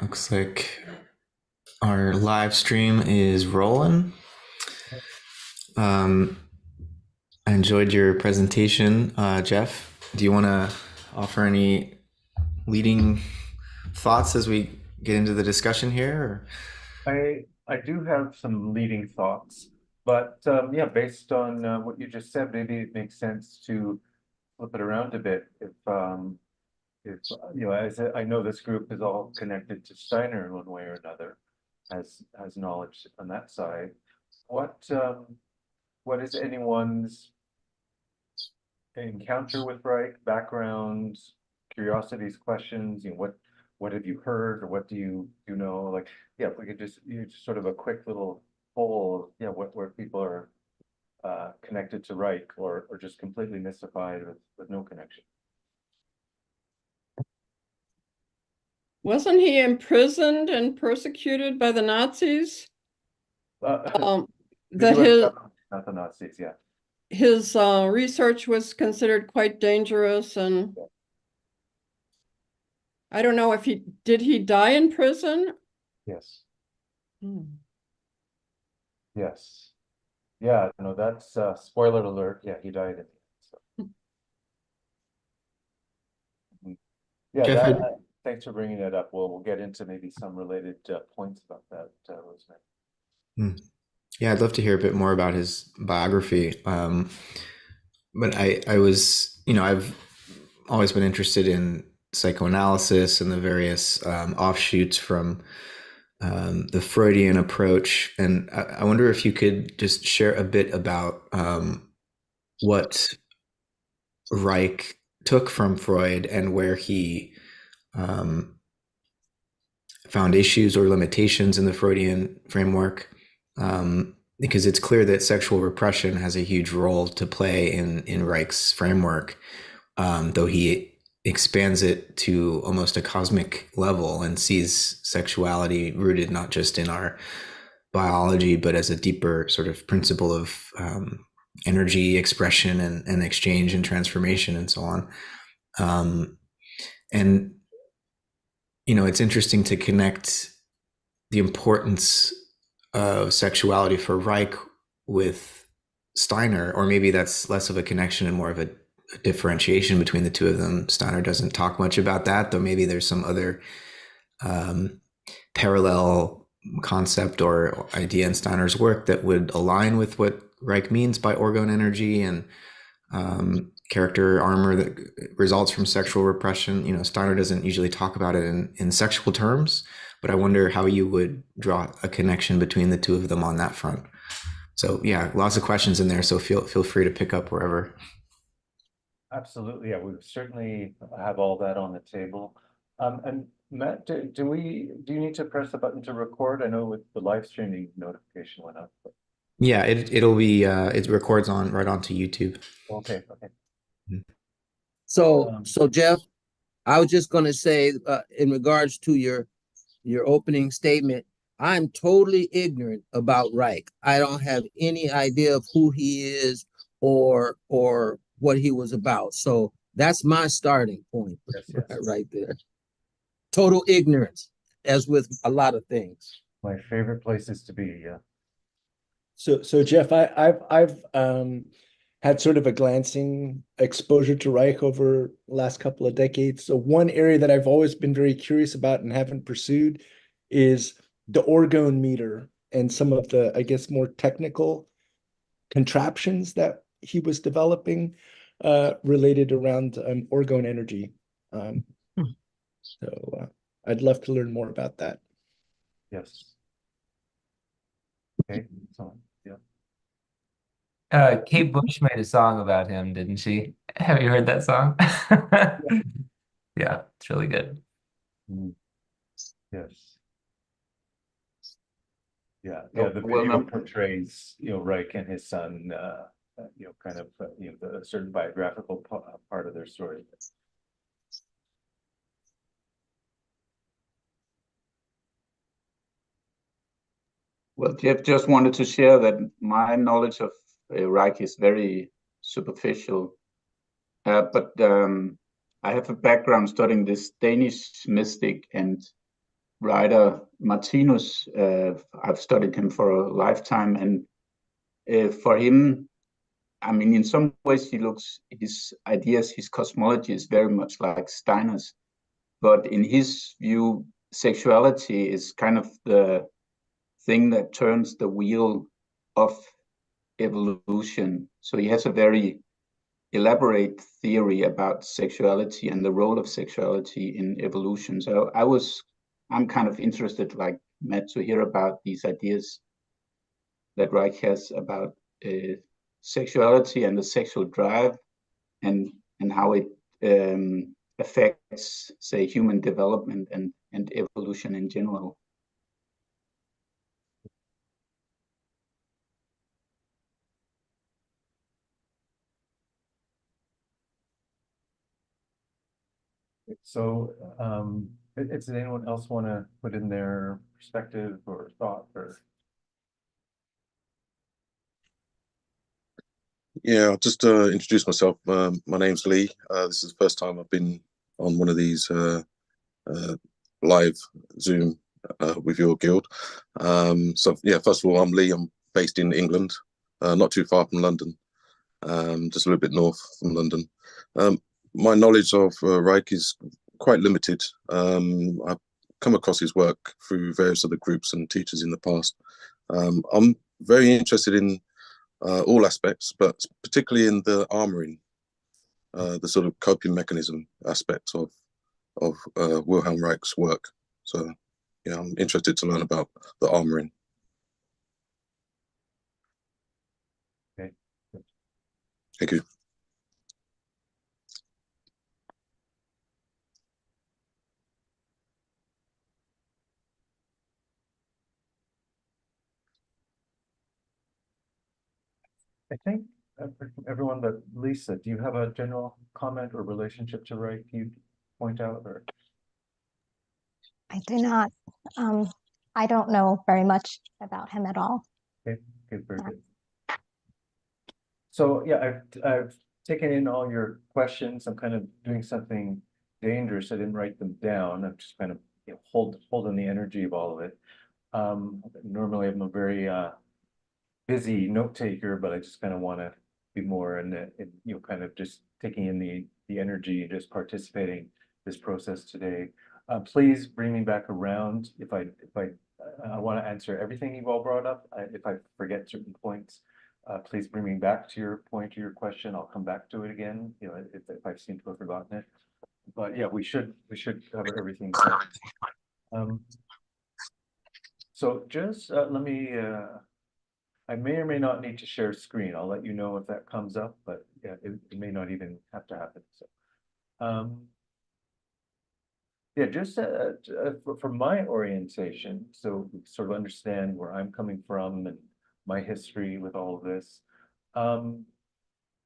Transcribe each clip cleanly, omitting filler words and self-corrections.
Looks like our live stream is rolling. Um, I enjoyed your presentation, Jeff. Do you want to offer any leading thoughts as we get into the discussion here? I do have some leading thoughts, but yeah, based on what you just said, maybe it makes sense to flip it around a bit. If as I know this group is all connected to Steiner in one way or another, has knowledge on that side. What what is anyone's encounter with Reich, background, curiosities, questions? What have you heard, or what do you know? Like, yeah, if we could just sort of a quick little poll, yeah, what where people are connected to Reich, or just completely mystified with no connection. Wasn't he imprisoned and persecuted by the Nazis? The That US government, not the Nazis, yeah. his research was considered quite dangerous, and I don't know if did he die in prison? Yes. Hmm. Yes. Yeah, no, that's spoiler alert. Yeah, he died in the end. So. Yeah, Jeff, thanks for bringing that up. We'll get into maybe some related points about that, Rosemary. yeah, I'd love to hear a bit more about his biography. But I was, I've always been interested in psychoanalysis and the various offshoots from the Freudian approach. And I wonder if you could just share a bit about what Reich took from Freud and where he um, found issues or limitations in the Freudian framework. Because it's clear that sexual repression has a huge role to play in Reich's framework, though he expands it to almost a cosmic level and sees sexuality rooted not just in our biology, but as a deeper sort of principle of energy expression and exchange and transformation and so on. And, it's interesting to connect the importance of sexuality for Reich with Steiner, or maybe that's less of a connection and more of a differentiation between the two of them. Steiner doesn't talk much about that, though maybe there's some other parallel concept or idea in Steiner's work that would align with what Reich means by orgone energy and character armor that results from sexual repression. Steiner doesn't usually talk about it in sexual terms, but I wonder how you would draw a connection between the two of them on that front. So yeah, lots of questions in there. So feel free to pick up wherever. Absolutely, yeah, we certainly have all that on the table. And Matt, do you need to press the button to record? I know with the live streaming notification went up. But... Yeah, it'll be it records right onto YouTube. Okay. So Jeff, I was just going to say, in regards to your opening statement, I'm totally ignorant about Reich. I don't have any idea of who he is or what he was about. So that's my starting point. Yes. Right there. Total ignorance, as with a lot of things. My favorite places to be, yeah. So Jeff, I've had sort of a glancing exposure to Reich over the last couple of decades. So one area that I've always been very curious about and haven't pursued is the orgone meter and some of the, I guess, more technical contraptions that he was developing related around orgone energy. So I'd love to learn more about that. Yes. Okay, so yeah. Kate Bush made a song about him, didn't she? Have you heard that song? Yeah, it's really good. Yes. Yeah, the video portrays, Reich and his son, kind of, the certain biographical part of their story. Well, Jeff, just wanted to share that my knowledge of Reich is very superficial, but I have a background studying this Danish mystic, and writer Martinus. I've studied him for a lifetime, and for him, I mean, in some ways, his ideas, his cosmology is very much like Steiner's. But in his view, sexuality is kind of the thing that turns the wheel of evolution. So he has a very elaborate theory about sexuality and the role of sexuality in evolution. So I'm kind of interested, like Matt, to hear about these ideas that Reich has about sexuality and the sexual drive, and how it affects, say, human development and evolution in general. So, does anyone else want to put in their perspective or thought or? Yeah, I'll just introduce myself. My name's Lee. This is the first time I've been on one of these live Zoom with your guild. So yeah, first of all, I'm Lee. I'm based in England, not too far from London, just a little bit north from London. My knowledge of Reich is quite limited. I've come across his work through various other groups and teachers in the past. I'm very interested in all aspects, but particularly in the armoring, the sort of coping mechanism aspect of Wilhelm Reich's work. So yeah, I'm interested to learn about the armoring. Okay. Thank you. I think everyone but Lisa, do you have a general comment or relationship to Reich you'd point out, or? I do not. I don't know very much about him at all. Okay, very good. So yeah, I've taken in all your questions. I'm kind of doing something dangerous. I didn't write them down. I'm just kind of holding the energy of all of it. Normally I'm a very busy note taker, but I just kind of want to be more in kind of just taking in the energy, just participating this process today. Please bring me back around if I want to answer everything you've all brought up. If I forget certain points, please bring me back to your point or your question. I'll come back to it again, if I seem to have forgotten it. But yeah, we should cover everything. So just let me. I may or may not need to share screen. I'll let you know if that comes up, but yeah, it may not even have to happen. So, yeah, just for my orientation, so we sort of understand where I'm coming from and my history with all of this,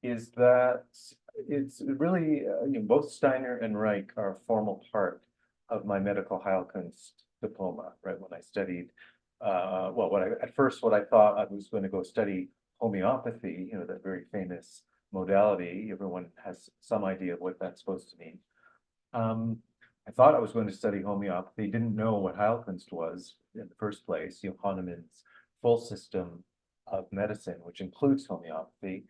is that it's really, both Steiner and Reich are a formal part of my medical Heilkunst diploma, right? When I studied, at first what I thought I was going to go study homeopathy, that very famous modality. Everyone has some idea of what that's supposed to mean. I thought I was going to study homeopathy, didn't know what Heilkunst was in the first place, Hahnemann's full system of medicine, which includes homeopathy.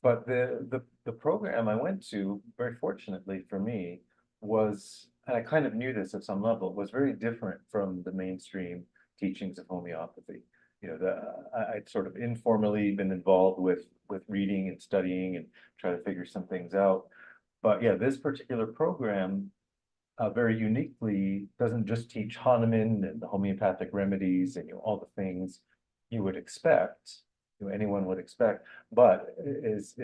But the program I went to, very fortunately for me, was, and I kind of knew this at some level, was very different from the mainstream teachings of homeopathy. I'd sort of informally been involved with reading and studying and try to figure some things out. But yeah, this particular program very uniquely doesn't just teach Hahnemann and the homeopathic remedies and all the things you would expect, anyone would expect, but is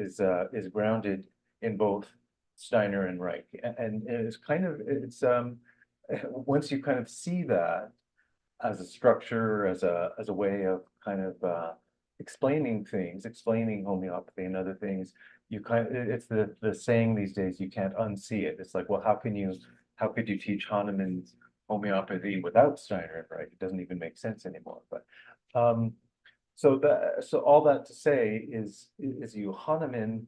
grounded in both Steiner and Reich, and it's kind of once you kind of see that as a structure, as a way of kind of explaining things, explaining homeopathy and other things, it's the saying these days, you can't unsee it. It's like, well, how could you teach Hahnemann's homeopathy without Steiner and Reich? It doesn't even make sense anymore. But so all that to say is Hahnemann,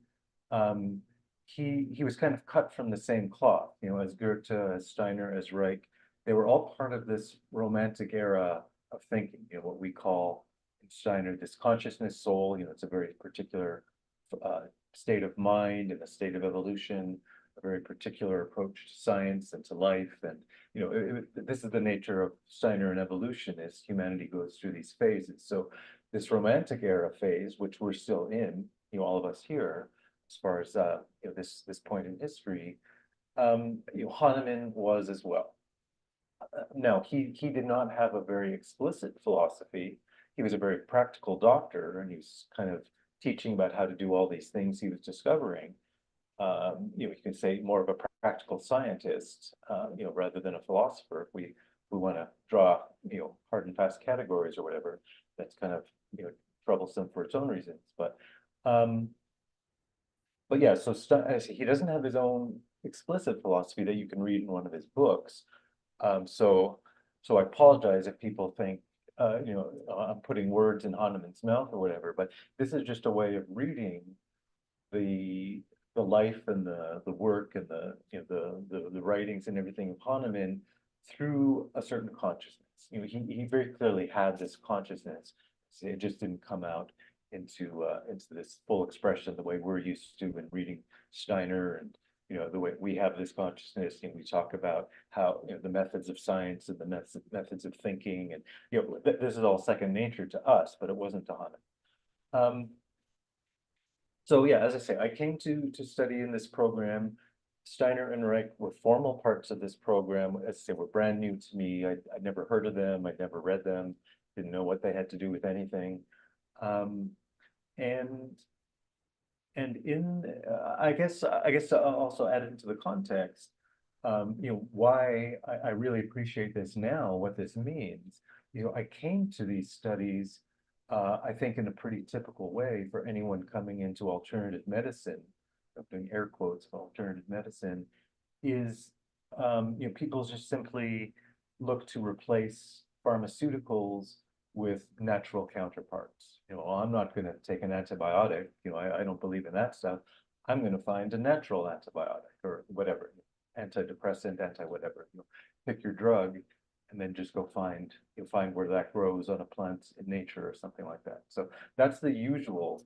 he was kind of cut from the same cloth, as Goethe, as Steiner, as Reich. they were all part of this romantic era of thinking, what we call in Steiner, this consciousness soul, it's a very particular state of mind and a state of evolution, a very particular approach to science and to life. And, this is the nature of Steiner and evolution, is humanity goes through these phases. So this romantic era phase, which we're still in, all of us here, as far as, this point in history, Hahnemann was as well. No, he did not have a very explicit philosophy. He was a very practical doctor, and he's kind of teaching about how to do all these things he was discovering. You can say more of a practical scientist, rather than a philosopher. If we want to draw, hard and fast categories or whatever, that's kind of, troublesome for its own reasons. But yeah, so he doesn't have his own explicit philosophy that you can read in one of his books. So I apologize if people think, I'm putting words in Hahnemann's mouth or whatever, but this is just a way of reading the life and the work and the writings and everything of Hahnemann through a certain consciousness. He very clearly had this consciousness. It just didn't come out into this full expression the way we're used to in reading Steiner, and the way we have this consciousness. We talk about how the methods of science and the methods of thinking, and this is all second nature to us, but it wasn't to Hahnemann. So yeah, as I say, I came to study in this program. Steiner and Reich were formal parts of this program. As I say, were brand new to me. I'd never heard of them. I'd never read them. Didn't know what they had to do with anything. And in, I guess I'll also add it into the context, why I really appreciate this now, what this means. I came to these studies, I think, in a pretty typical way for anyone coming into alternative medicine. I'm doing air quotes for alternative medicine, is, people just simply look to replace pharmaceuticals with natural counterparts. I'm not going to take an antibiotic. I don't believe in that stuff. I'm going to find a natural antibiotic or whatever, antidepressant, whatever. Pick your drug, and then just go find where that grows on a plant in nature or something like that. So that's the usual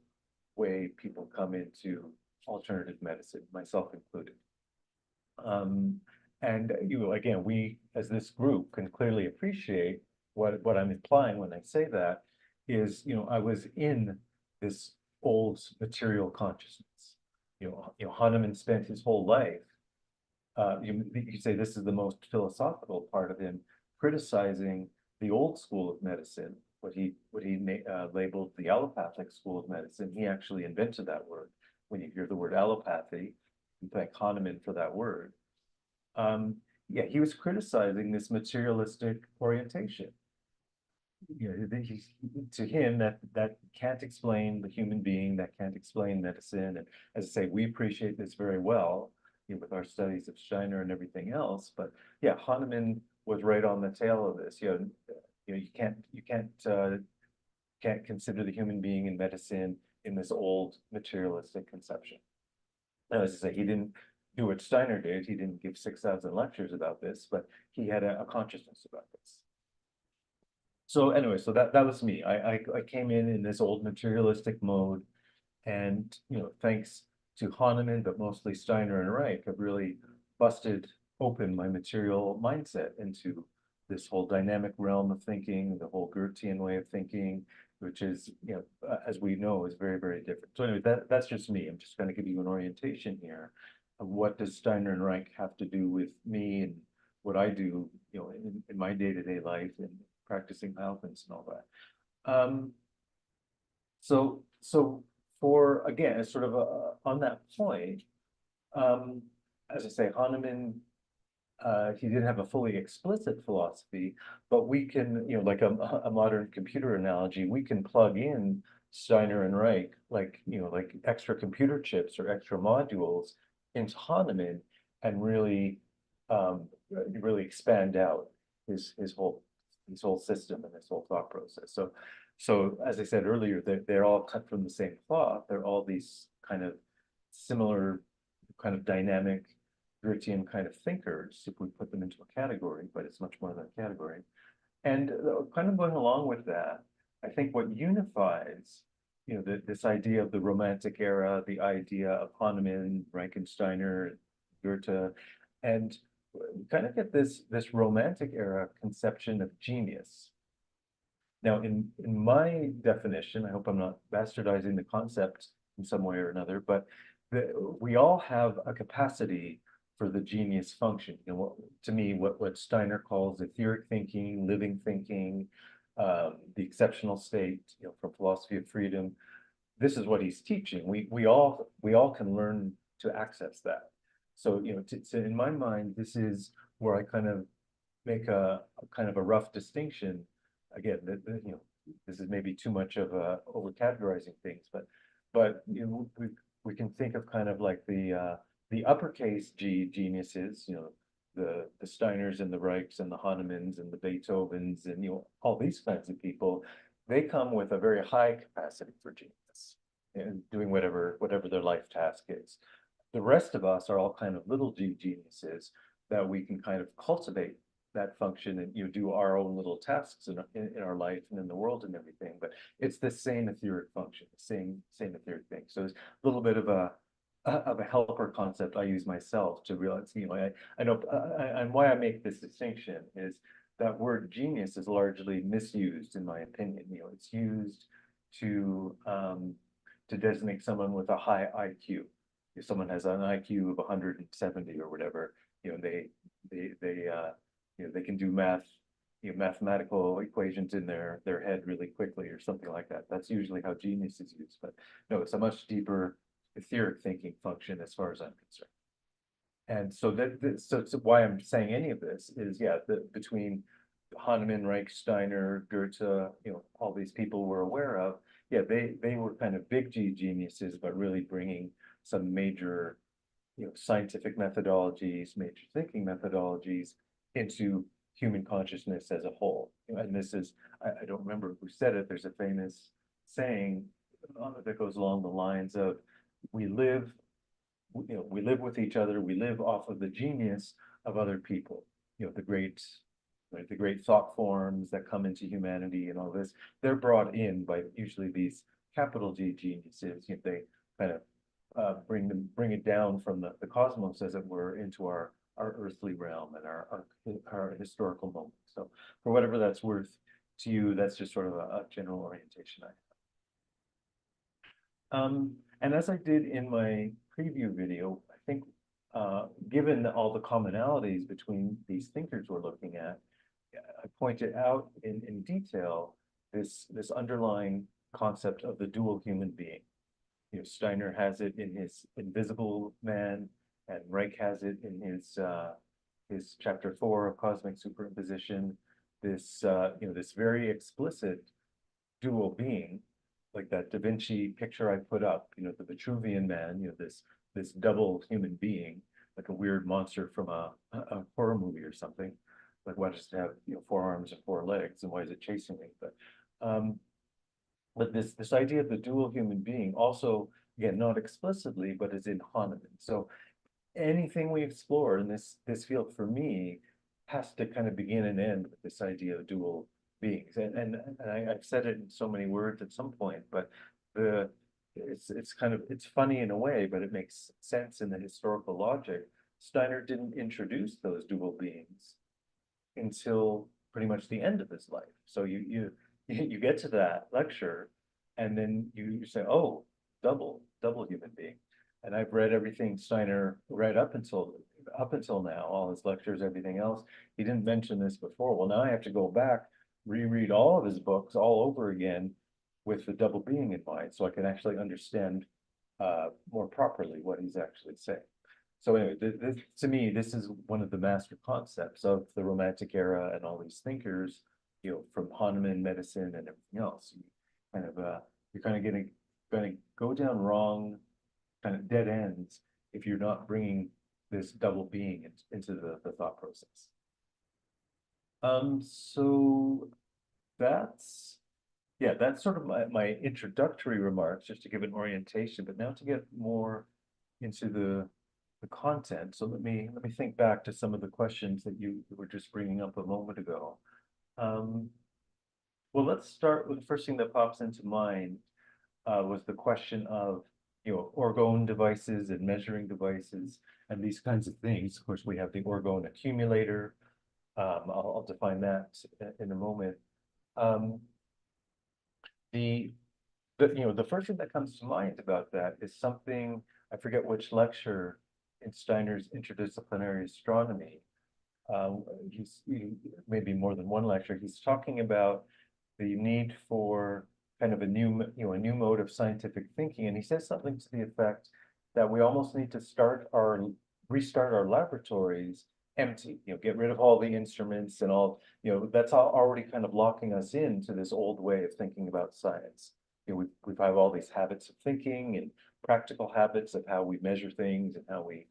way people come into alternative medicine, myself included. And again, we as this group can clearly appreciate what I'm implying when I say that is, I was in this old material consciousness. Hahnemann spent his whole life, you say this is the most philosophical part of him, criticizing the old school of medicine, what he labeled the allopathic school of medicine. He actually invented that word. When you hear the word allopathy, you thank Hahnemann for that word. Yeah, he was criticizing this materialistic orientation. To him, that can't explain the human being, that can't explain medicine. And as I say, we appreciate this very well, with our studies of Steiner and everything else. But yeah, Hahnemann was right on the tail of this. You can't consider the human being in medicine in this old materialistic conception. Now, as I say, he didn't do what Steiner did. He didn't give 6,000 lectures about this, but he had a consciousness about this. So anyway, so that was me. I came in this old materialistic mode, and thanks to Hahnemann, but mostly Steiner and Reich, have really busted open my material mindset into this whole dynamic realm of thinking, the whole Goethean way of thinking, which is, as we know, is very, very different. So anyway, that's just me. I'm just going to give you an orientation here of what does Steiner and Reich have to do with me and what I do, in my day-to-day life and practicing health and all that. So for, again, sort of on that point, as I say, Hahnemann, he didn't have a fully explicit philosophy, but we can, like a modern computer analogy, we can plug in Steiner and Reich, like extra computer chips or extra modules into Hahnemann and really expand out his whole system and his whole thought process. So as I said earlier, they're all cut from the same cloth. They're all these kind of similar, kind of dynamic Goethean kind of thinkers, if we put them into a category, but it's much more than a category. And kind of going along with that, I think what unifies, this idea of the Romantic era, the idea of Hahnemann, Reich, Steiner, Goethe, and we kind of get this Romantic era conception of genius. Now, in my definition, I hope I'm not bastardizing the concept in some way or another, but we all have a capacity for the genius function. To me, what Steiner calls etheric thinking, living thinking, the exceptional state, from philosophy of freedom. This is what he's teaching. We all can learn to access that. So, in my mind, this is where I kind of make a kind of a rough distinction. Again, this is maybe too much of over categorizing things, but we can think of kind of like the uppercase G geniuses, the Steiners and the Reichs and the Hahnemanns and the Beethovens and all these kinds of people. They come with a very high capacity for genius and doing whatever their life task is. The rest of us are all kind of little G geniuses that we can kind of cultivate that function and do our own little tasks in our life and in the world and everything. But it's the same etheric function, the same etheric thing. So it's a little bit of a helper concept I use myself to realize, I know, and why I make this distinction is that word genius is largely misused, in my opinion. It's used to designate someone with a high IQ. If someone has an IQ of 170 or whatever, they can do mathematical equations in their head really quickly or something like that. That's usually how genius is used. But no, it's a much deeper etheric thinking function as far as I'm concerned. And so so why I'm saying any of this is, between Hahnemann, Reich, Steiner, Goethe, all these people we're aware of, they were kind of big G geniuses, but really bringing some major, scientific methodologies, major thinking methodologies into human consciousness as a whole. And this is, I don't remember who said it, there's a famous saying that goes along the lines of, we live with each other, we live off of the genius of other people, the great thought forms that come into humanity and all this, they're brought in by usually these capital G geniuses. They kind of bring it down from the cosmos, as it were, into our earthly realm and our historical moment. So for whatever that's worth to you, that's just sort of a general orientation I have. And as I did in my preview video, I think given all the commonalities between these thinkers we're looking at, I pointed out in detail this underlying concept of the dual human being. Steiner has it in his Invisible Man, and Reich has it in his chapter 4 of Cosmic Superimposition. This this very explicit dual being, like that Da Vinci picture I put up, the Vitruvian Man, this double human being, like a weird monster from a horror movie or something. Like, why does it have 4 arms and 4 legs, and why is it chasing me? But this idea of the dual human being also, again, not explicitly, but is in Hahnemann. So anything we explore in this field, for me, has to kind of begin and end with this idea of dual beings. And I've said it in so many words at some point, but it's funny in a way, but it makes sense in the historical logic. Steiner didn't introduce those dual beings until pretty much the end of his life. So you get to that lecture, and then you say, oh, double human being. And I've read everything Steiner read up until now, all his lectures, everything else. He didn't mention this before. Well, now I have to go back, reread all of his books all over again with the double being in mind, so I can actually understand more properly what he's actually saying. So anyway, to me, this is one of the master concepts of the Romantic era and all these thinkers, from Hahnemann, medicine, and everything else. You're kind of going to go down wrong, kind of dead ends, if you're not bringing this double being into the thought process. So that's sort of my introductory remarks, just to give an orientation. But now to get more into the content. So let me think back to some of the questions that you were just bringing up a moment ago. Well, let's start with the first thing that pops into mind was the question of, orgone devices and measuring devices and these kinds of things. Of course, we have the orgone accumulator. I'll define that in a moment. The first thing that comes to mind about that is something, I forget which lecture in Steiner's Interdisciplinary Astronomy. Maybe more than one lecture. He's talking about the need for kind of a new mode of scientific thinking, and he says something to the effect that we almost need to restart our laboratories empty. Get rid of all the instruments and all. That's already kind of locking us into this old way of thinking about science. We've had all these habits of thinking and practical habits of how we measure things and how we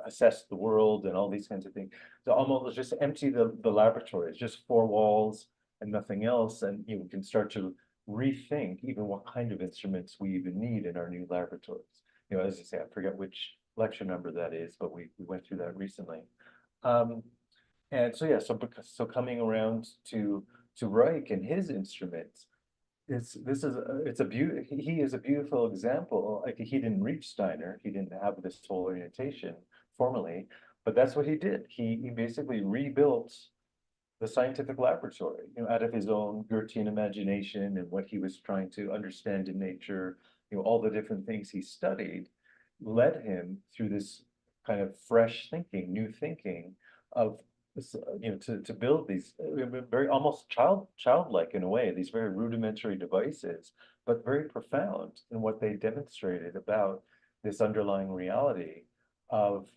assess the world and all these kinds of things. So almost just empty the laboratories, just four walls and nothing else, and we can start to rethink even what kind of instruments we even need in our new laboratories. As I say, I forget which lecture number that is, but we went through that recently. And so yeah, so coming around to Reich and his instruments, he is a beautiful example. Like, he didn't reach Steiner, he didn't have this whole orientation formally, but that's what he did. He basically rebuilt the scientific laboratory, out of his own Goethean imagination and what he was trying to understand in nature. All the different things he studied led him through this kind of fresh thinking, new thinking of to build these very almost childlike in a way, these very rudimentary devices, but very profound in what they demonstrated about this underlying reality of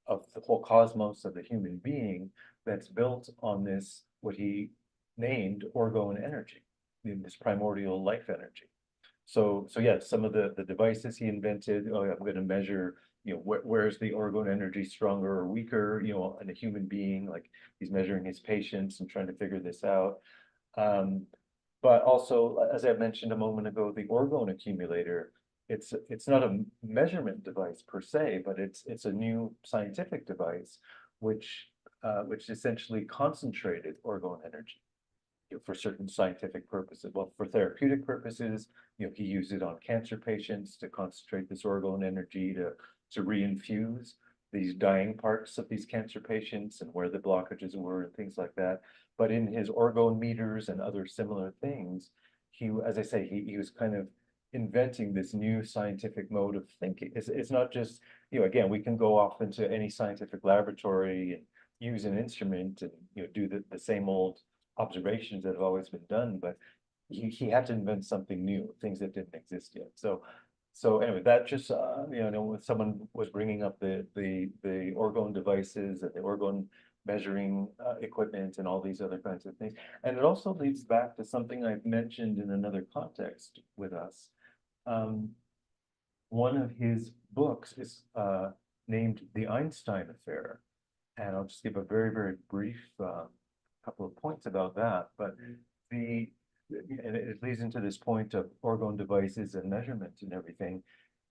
the whole cosmos of the human being that's built on this, what he named orgone energy, this primordial life energy. So yeah, some of the devices he invented, I'm going to measure, where's the orgone energy stronger or weaker, in a human being, like he's measuring his patience and trying to figure this out. But also, as I mentioned a moment ago, the orgone accumulator, it's not a measurement device per se, but it's a new scientific device, which essentially concentrated orgone energy for certain scientific purposes. Well, for therapeutic purposes, he used it on cancer patients to concentrate this orgone energy to reinfuse these dying parts of these cancer patients and where the blockages were and things like that. But in his orgone meters and other similar things, as I say, he was kind of inventing this new scientific mode of thinking. It's not just, again, we can go off into any scientific laboratory and use an instrument and do the same old observations that have always been done, but he had to invent something new, things that didn't exist yet. So anyway, that just when someone was bringing up the orgone devices and the orgone measuring equipment and all these other kinds of things, and it also leads back to something I've mentioned in another context with us. One of his books is named The Einstein Affair, and I'll just give a very, very brief couple of points about that. But and it leads into this point of orgone devices and measurement and everything.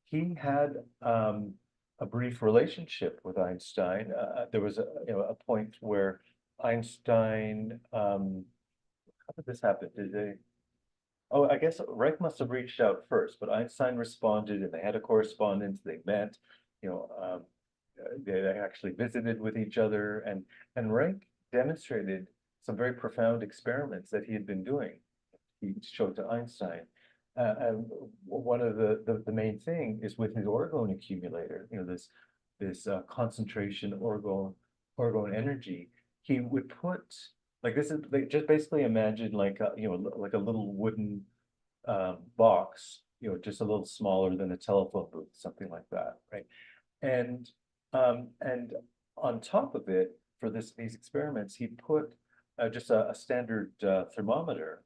He had a brief relationship with Einstein. There was a point where Einstein, how did this happen? Oh, I guess Reich must have reached out first, but Einstein responded, and they had a correspondence. They met, they actually visited with each other, and Reich demonstrated some very profound experiments that he had been doing. He showed to Einstein. And one of the main thing is with his orgone accumulator, this concentration orgone energy. He would put, like, this is just basically imagine like a little wooden box, just a little smaller than a telephone booth, something like that, right? And on top of it, for these experiments, he put just a standard thermometer,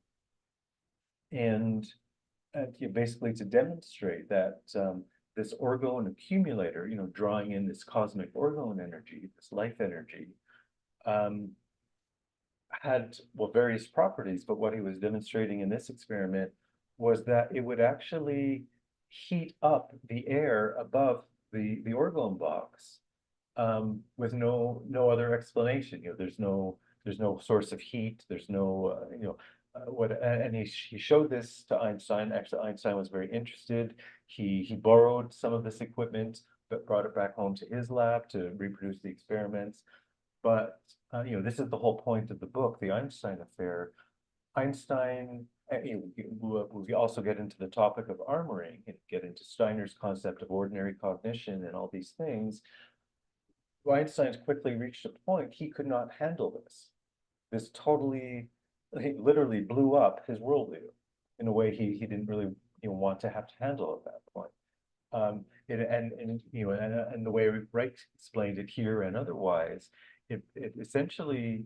and basically to demonstrate that this orgone accumulator, drawing in this cosmic orgone energy, this life energy, had, well, various properties, but what he was demonstrating in this experiment was that it would actually heat up the air above the orgone box with no other explanation. There's no source of heat. There's no and he showed this to Einstein. Actually, Einstein was very interested. He borrowed some of this equipment, but brought it back home to his lab to reproduce the experiments. But this is the whole point of the book, the Einstein affair. Einstein, we also get into the topic of armoring and get into Steiner's concept of ordinary cognition and all these things. Einstein's quickly reached a point he could not handle this. This totally, he literally blew up his worldview in a way he didn't really want to have to handle at that point. And the way Reich explained it here and otherwise, it essentially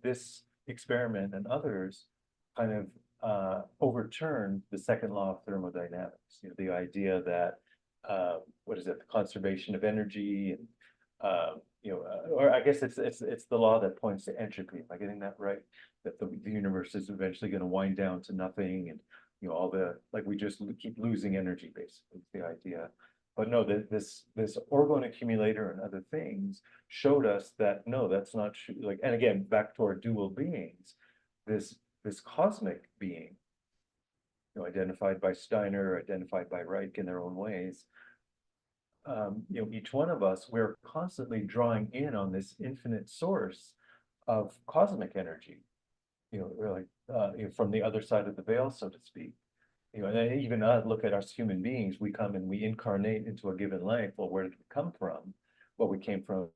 this experiment and others kind of overturned the second law of thermodynamics. The idea that what is it, the conservation of energy, and or I guess it's the law that points to entropy. Am I getting that right? That the universe is eventually going to wind down to nothing, and all the, like, we just keep losing energy, basically, is the idea. But no, this orgone accumulator and other things showed us that no, that's not true. Like, and again, back to our dual beings, this cosmic being, identified by Steiner, identified by Reich in their own ways. Each one of us, we're constantly drawing in on this infinite source of cosmic energy, really, from the other side of the veil, so to speak. And then even look at us human beings, we come and we incarnate into a given life. Well, where did we come from? Well, we came from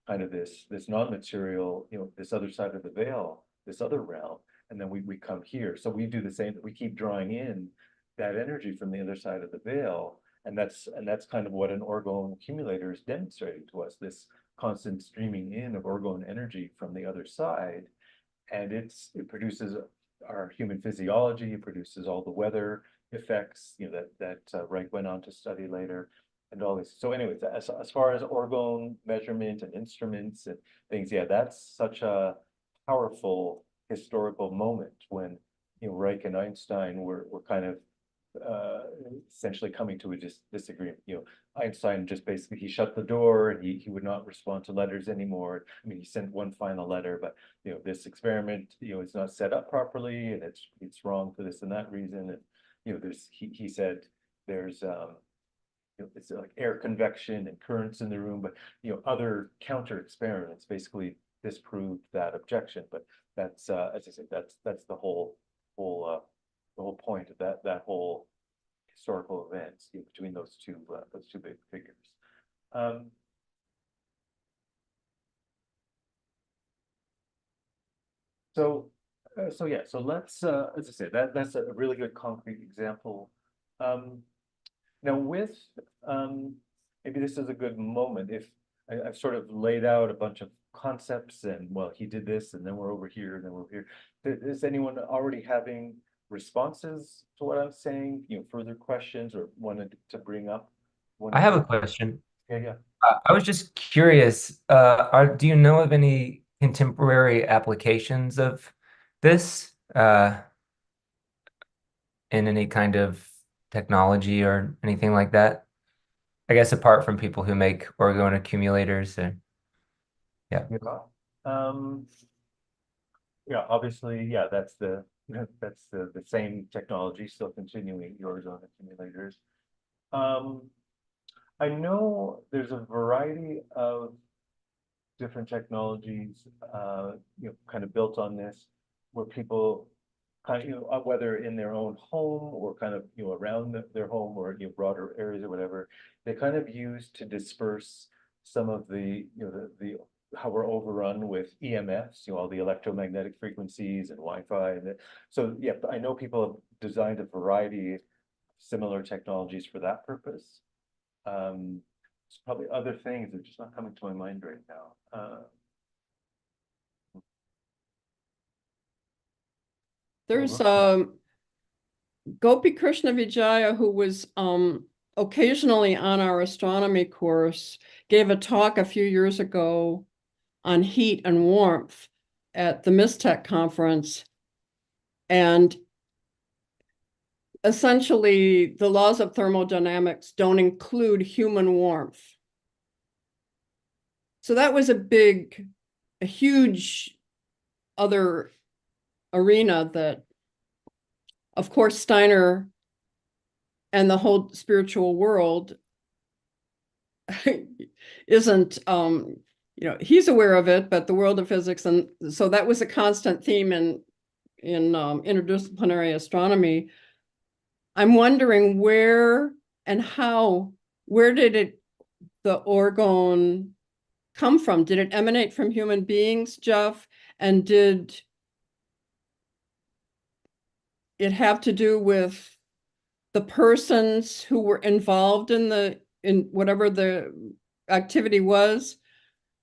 kind of this non-material, this other side of the veil, this other realm, and then we come here. So we do the same, we keep drawing in that energy from the other side of the veil. And that's kind of what an orgone accumulator is demonstrating to us, this constant streaming in of orgone energy from the other side. And it produces our human physiology, it produces all the weather effects, that Reich went on to study later, and all this. So anyways, as far as orgone measurement and instruments and things, yeah, that's such a powerful historical moment when Reich and Einstein were kind of essentially coming to a disagreement. Einstein just basically, he shut the door and he would not respond to letters anymore. I mean, he sent one final letter, but this experiment, is not set up properly, and it's wrong for this and that reason. And he said there's it's like air convection and currents in the room, but other counter experiments basically disproved that objection. But that's as I said, that's the whole point of that whole historical event between those two big figures. So let's as I said, that's a really good concrete example. Now with maybe this is a good moment if I've sort of laid out a bunch of concepts, and well, he did this, and then we're over here, and then we're over here. Is anyone already having responses to what I'm saying? Further questions or wanted to bring up? I have a question. Yeah. I was just curious, do you know of any contemporary applications of this in any kind of technology or anything like that? I guess apart from people who make orgone accumulators. Yeah. Yeah, obviously, yeah, that's the same technology, still continuing the orgone accumulators. I know there's a variety of different technologies, kind of built on this, where people kind of, whether in their own home or kind of, around their home or, broader areas or whatever, they kind of use to disperse some of the, how we're overrun with EMFs, all the electromagnetic frequencies and Wi-Fi. So yeah, I know people have designed a variety of similar technologies for that purpose. There's probably other things that are just not coming to my mind right now. There's Gopi Krishna Vijaya, who was occasionally on our astronomy course, gave a talk a few years ago on heat and warmth at the MISTEC conference. And essentially the laws of thermodynamics don't include human warmth. So that was a huge other arena that, of course, Steiner and the whole spiritual world isn't, he's aware of it, but the world of physics, and so that was a constant theme in interdisciplinary astronomy. I'm wondering where and how, where did the orgone come from? Did it emanate from human beings, Jeff? And did it have to do with the persons who were involved in whatever the activity was?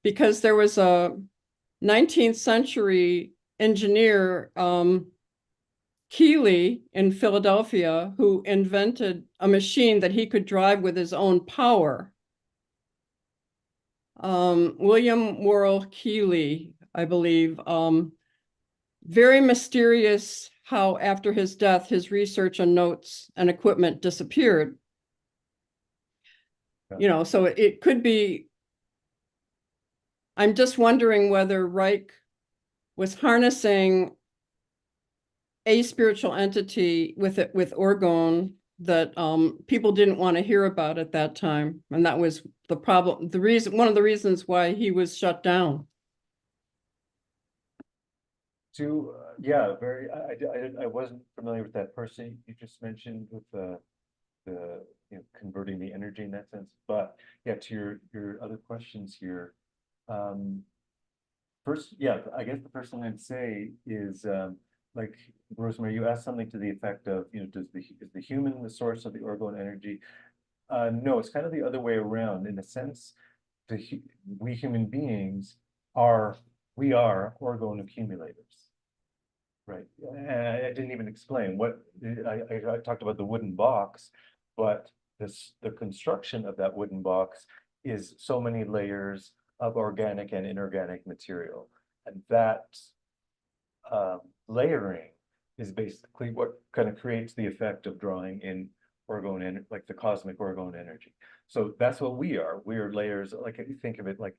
Because there was a 19th century engineer, Keeley in Philadelphia, who invented a machine that he could drive with his own power. William Worrell Keeley, I believe. Very mysterious how after his death, his research and notes and equipment disappeared. So it could be, I'm just wondering whether Reich was harnessing a spiritual entity with orgone that people didn't want to hear about at that time. And that was the problem, one of the reasons why he was shut down. I wasn't familiar with that person you just mentioned with the converting the energy in that sense. But yeah, to your other questions here. First, I guess the first thing I'd say is like Rosemary, you asked something to the effect of, is the human the source of the orgone energy? No, it's kind of the other way around. In a sense, we human beings are orgone accumulators, right? And I didn't even explain what I talked about the wooden box, but the construction of that wooden box is so many layers of organic and inorganic material, and that layering is basically what kind of creates the effect of drawing in orgone, like the cosmic orgone energy. So that's what we are. We are layers. Like if you think of it, like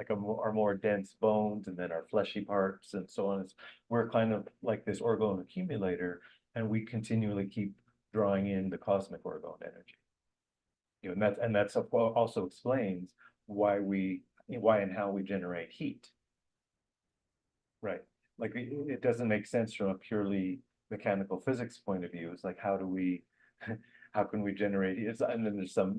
our more dense bones, and then our fleshy parts, and so on. We're kind of like this orgone accumulator, and we continually keep drawing in the cosmic orgone energy. And that's also explains why and how we generate heat. Right. Like it doesn't make sense from a purely mechanical physics point of view. It's like, how can we generate heat? And then there's some,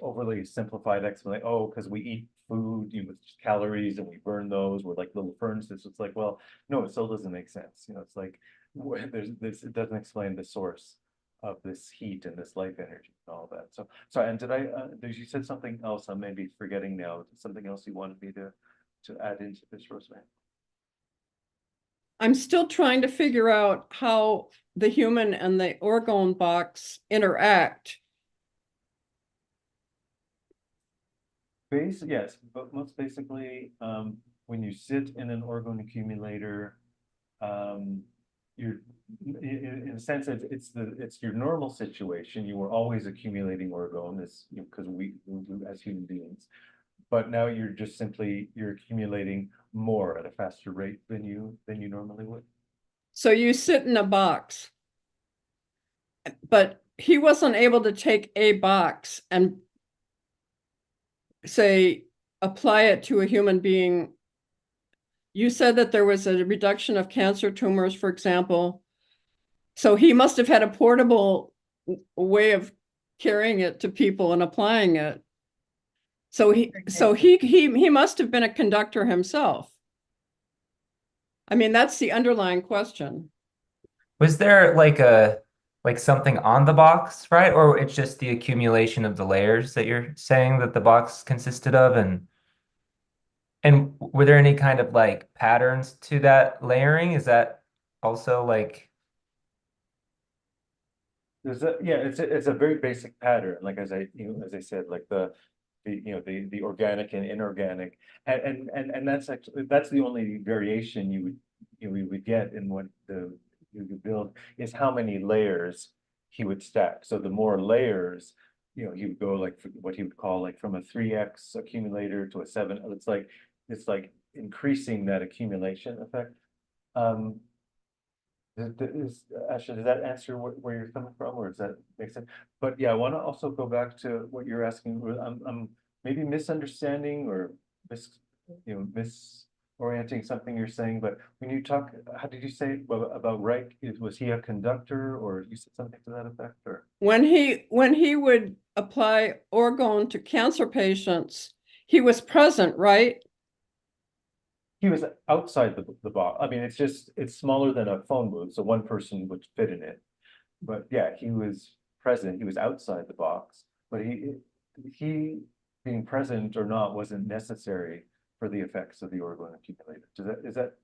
overly simplified explanation. Oh, because we eat food, with calories, and we burn those. We're like little furnaces. It's like, well, no, it still doesn't make sense. It's like it doesn't explain the source of this heat and this life energy and all that. So sorry, and you said something else I'm maybe forgetting now. Something else you wanted me to add into this, Rosemary? I'm still trying to figure out how the human and the orgone box interact. Yes, but most basically, when you sit in an orgone accumulator, you're in a sense it's your normal situation. You were always accumulating orgone, because we as human beings, but now you're accumulating more at a faster rate than you normally would. So you sit in a box, but he wasn't able to take a box and say apply it to a human being. You said that there was a reduction of cancer tumors, for example. So he must have had a portable way of carrying it to people and applying it. So he must have been a conductor himself. I mean, that's the underlying question. Was there like something on the box, right? Or it's just the accumulation of the layers that you're saying that the box consisted of? And were there any kind of like patterns to that layering? Is that also like it's a very basic pattern, like as I said, like the organic and inorganic, and that's the only variation we would get in what you could build is how many layers he would stack. So the more layers, he would go like what he would call like from a 3x accumulator to a 7. It's like increasing that accumulation effect. Ashley, does that answer where you're coming from, or does that make sense? But yeah, I want to also go back to what you're asking. I'm maybe misunderstanding or misorienting something you're saying. But when you talk, how did you say about Reich? Was he a conductor, or you said something to that effect? Or when he would apply orgone to cancer patients, he was present, right? he was outside the box. I mean, it's smaller than a phone booth, so one person would fit in it. But yeah, he was present. He was outside the box, but he being present or not wasn't necessary for the effects of the orgone accumulator. Is that?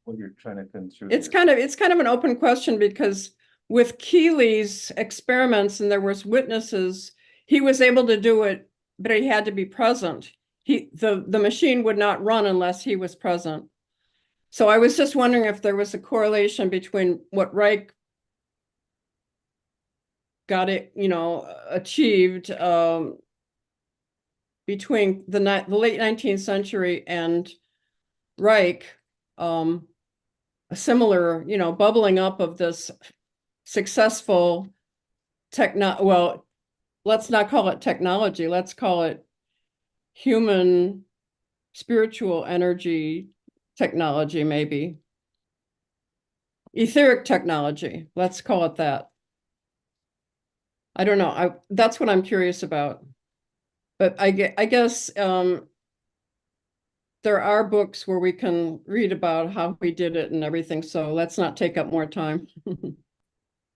What you're trying to construe. It's kind of an open question, because with Keely's experiments and there was witnesses, he was able to do it, but he had to be present. The machine would not run unless he was present. So I was just wondering if there was a correlation between what Reich got achieved between the late 19th century and Reich, a similar, bubbling up of this successful well, let's not call it technology, let's call it human spiritual energy technology, maybe etheric technology, let's call it that. I don't know. That's what I'm curious about. But I guess there are books where we can read about how we did it and everything. So let's not take up more time.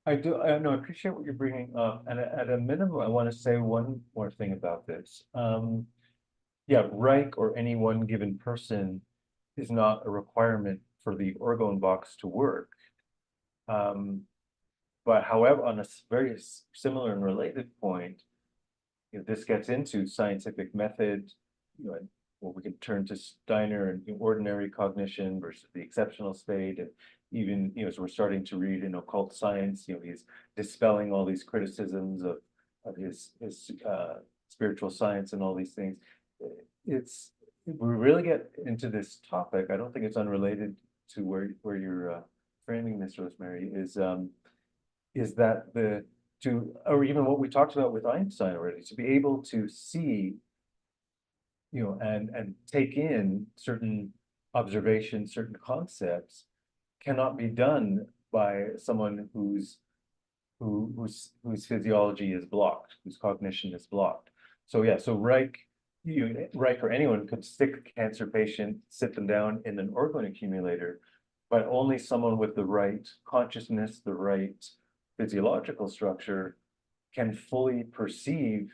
I appreciate what you're bringing up. And at a minimum, I want to say one more thing about this. Yeah, Reich or any one given person is not a requirement for the orgone box to work. But however, on a very similar and related point, this gets into scientific method, and we can turn to Steiner and ordinary cognition versus the exceptional state, and even as we're starting to read in occult science, he's dispelling all these criticisms of his spiritual science and all these things. If we really get into this topic, I don't think it's unrelated to where you're framing this, Rosemary, is that or even what we talked about with Einstein already, to be able to see, and take in certain observations, certain concepts, cannot be done by someone whose physiology is blocked, whose cognition is blocked. So yeah, so Reich or anyone could stick a cancer patient, sit them down in an orgone accumulator, but only someone with the right consciousness, the right physiological structure can fully perceive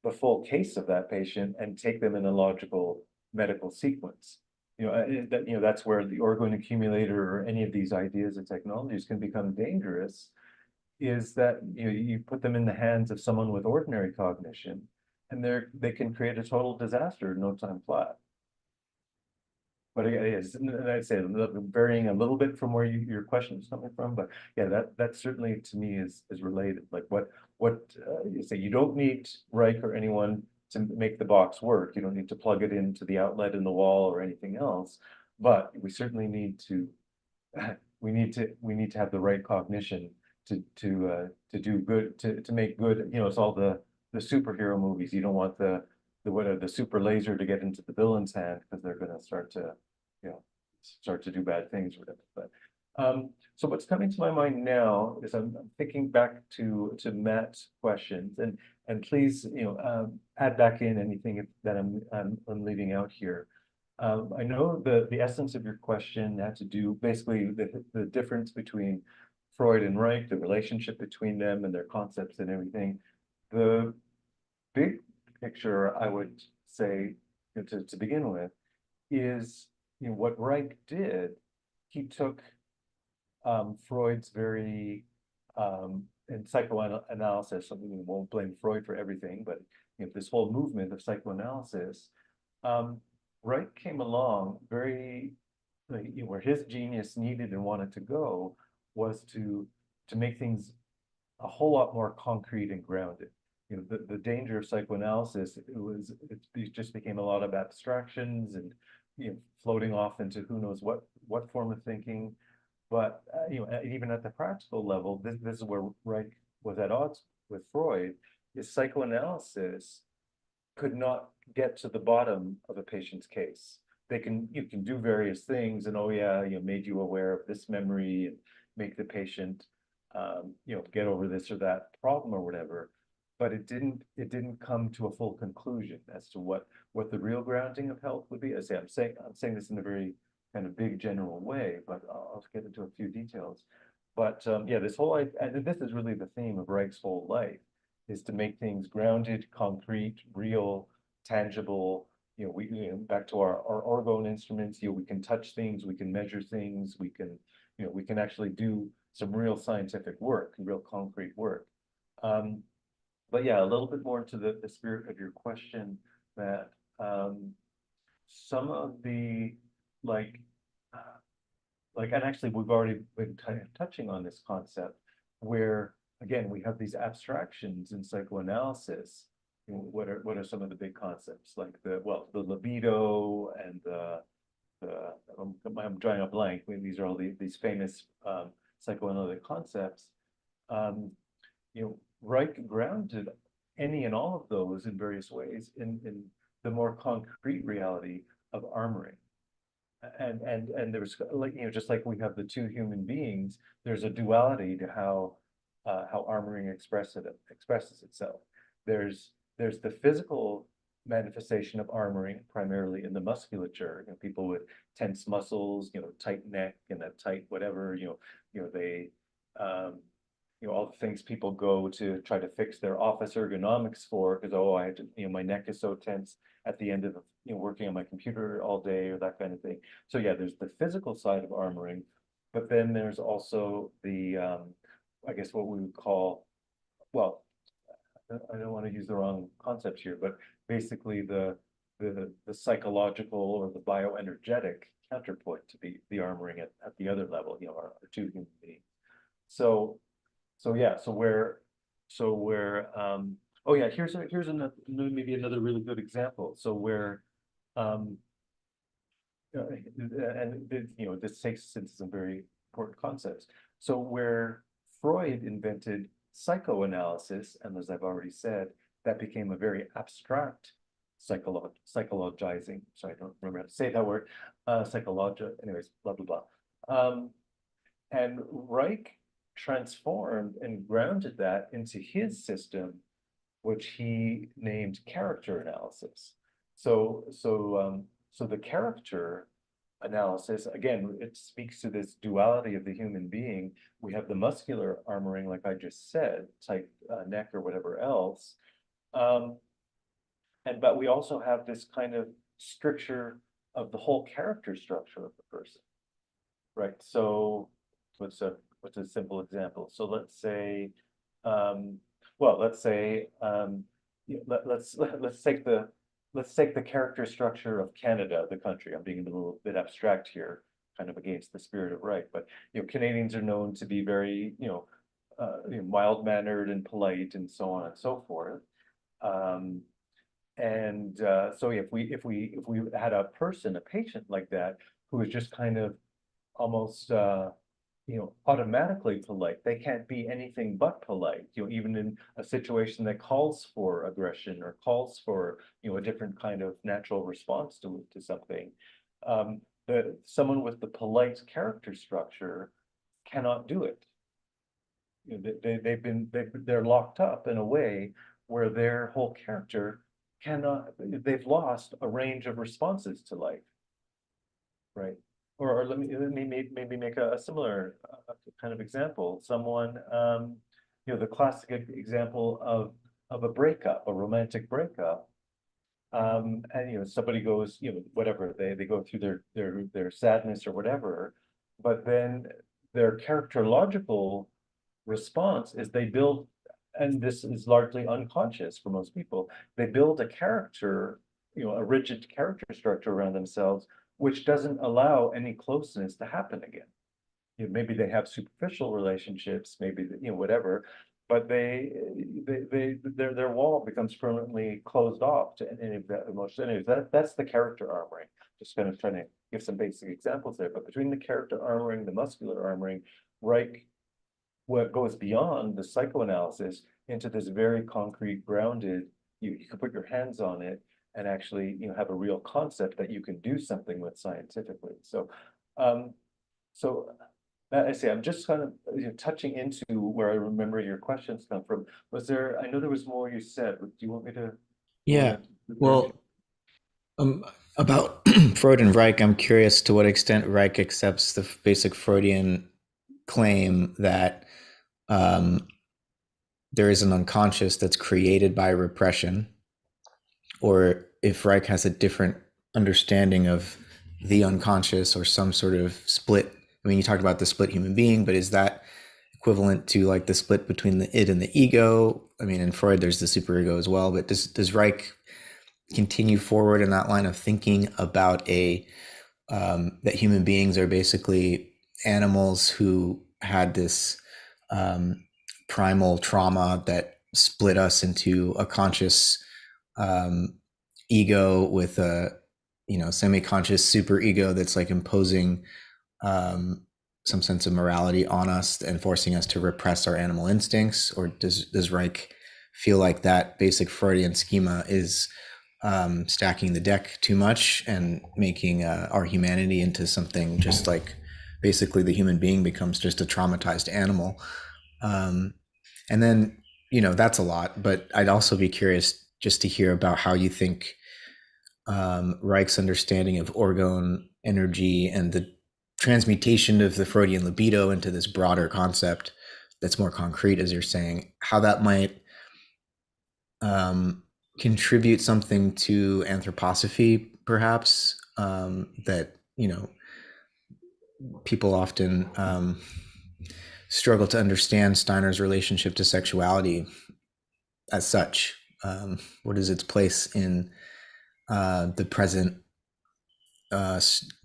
the full case of that patient and take them in a logical medical sequence. That's where the orgone accumulator or any of these ideas and technologies can become dangerous, is that you put them in the hands of someone with ordinary cognition, and they can create a total disaster in no time flat. But I'd say varying a little bit from where your question is coming from, but yeah, that certainly to me is related. Like what you say, you don't need Reich or anyone to make the box work. You don't need to plug it into the outlet in the wall or anything else. But we certainly need to have the right cognition to do good, to make good. It's all the superhero movies. You don't want the super laser to get into the villain's hand, because they're going to start to do bad things with it. But so what's coming to my mind now is I'm thinking back to Matt's questions, and please add back in anything that I'm leaving out here. I know the essence of your question had to do basically the difference between Freud and Reich, the relationship between them and their concepts and everything. The big picture, I would say, to begin with, is what Reich did. He took Freud's very in psychoanalysis. I mean, we won't blame Freud for everything, but this whole movement of psychoanalysis, Reich came along very where his genius needed and wanted to go was to make things a whole lot more concrete and grounded. The danger of psychoanalysis, it just became a lot of abstractions and floating off into who knows what form of thinking. But even at the practical level, this is where Reich was at odds with Freud. Is psychoanalysis could not get to the bottom of a patient's case. You can do various things, and made you aware of this memory and make the patient get over this or that problem or whatever. But it didn't come to a full conclusion as to what the real grounding of health would be. I'm saying this in a very kind of big general way, but I'll get into a few details. But this whole life, and this is really the theme of Reich's whole life, is to make things grounded, concrete, real, tangible. Back to our orgone instruments. We can touch things, we can measure things, we can actually do some real scientific work, real concrete work. But a little bit more into the spirit of your question, that some of the and actually we've already been kind of touching on this concept, where again we have these abstractions in psychoanalysis. What are some of the big concepts, like the libido and I'm drawing a blank. These are all these famous psychoanalytic concepts. Reich grounded any and all of those in various ways in the more concrete reality of armoring. And there's just like we have the two human beings, there's a duality to how armoring expresses itself. There's the physical manifestation of armoring, primarily in the musculature. People with tense muscles, tight neck and a tight whatever. They all the things people go to try to fix their office ergonomics for, because I had to, my neck is so tense at the end of working on my computer all day, or that kind of thing. So there's the physical side of armoring, but then there's also the I guess what we would call, I don't want to use the wrong concept here, but basically the psychological or the bioenergetic counterpoint to the armoring at the other level, our two human beings. Here's another, maybe another really good example. So where this takes us into some very important concepts. So where Freud invented psychoanalysis, and as I've already said, that became a very abstract psychologizing. Sorry, I don't remember how to say that word. Anyways, blah blah blah. And Reich transformed and grounded that into his system, which he named character analysis. So the character analysis, again, it speaks to this duality of the human being. We have the muscular armoring, like I just said, tight neck or whatever else. But we also have this kind of stricture of the whole character structure of the person, right? So what's a simple example? So let's say, let's take the character structure of Canada, the country. I'm being a little bit abstract here, kind of against the spirit of Reich, but Canadians are known to be very mild-mannered and polite and so on and so forth. So if we had a patient like that, who was just kind of almost automatically polite, they can't be anything but polite, even in a situation that calls for aggression or calls for a different kind of natural response to something. Someone with the polite character structure cannot do it. They're locked up in a way where their whole character they've lost a range of responses to life, right? Or let me maybe make a similar kind of example. Someone, the classic example of a breakup, a romantic breakup, and somebody goes, whatever, they go through their sadness or whatever, but then their characterological response is they build, and this is largely unconscious for most people, they build a character, a rigid character structure around themselves, which doesn't allow any closeness to happen again. You know, maybe they have superficial relationships, maybe, you know, whatever, but their wall becomes permanently closed off to any of that emotion. Anyways, that's the character armoring. Just kind of trying to give some basic examples there, but between the character armoring, the muscular armoring, Reich, what goes beyond the psychoanalysis into this very concrete, grounded, you can put your hands on it and actually, you know, have a real concept that you can do something with scientifically. So, I say, I'm just kind of, you know, touching into where I remember your questions come from. Was there, I know there was more you said, but do you want me to? Yeah. Well, about Freud and Reich, I'm curious to what extent Reich accepts the basic Freudian claim that there is an unconscious that's created by repression, or if Reich has a different understanding of the unconscious or some sort of split. I mean, you talked about the split human being, but is that equivalent to like the split between the id and the ego? I mean, in Freud, there's the superego as well, but does Reich continue forward in that line of thinking about that human beings are basically animals who had this primal trauma that split us into a conscious ego with a, you know, semi-conscious super ego that's like imposing some sense of morality on us and forcing us to repress our animal instincts? Or does Reich feel like that basic Freudian schema is stacking the deck too much and making our humanity into something just like basically the human being becomes just a traumatized animal? And then, you know, that's a lot, but I'd also be curious just to hear about how you think Reich's understanding of orgone energy and the transmutation of the Freudian libido into this broader concept that's more concrete, as you're saying, how that might contribute something to anthroposophy, perhaps, that, you know, people often struggle to understand Steiner's relationship to sexuality as such. What is its place in the present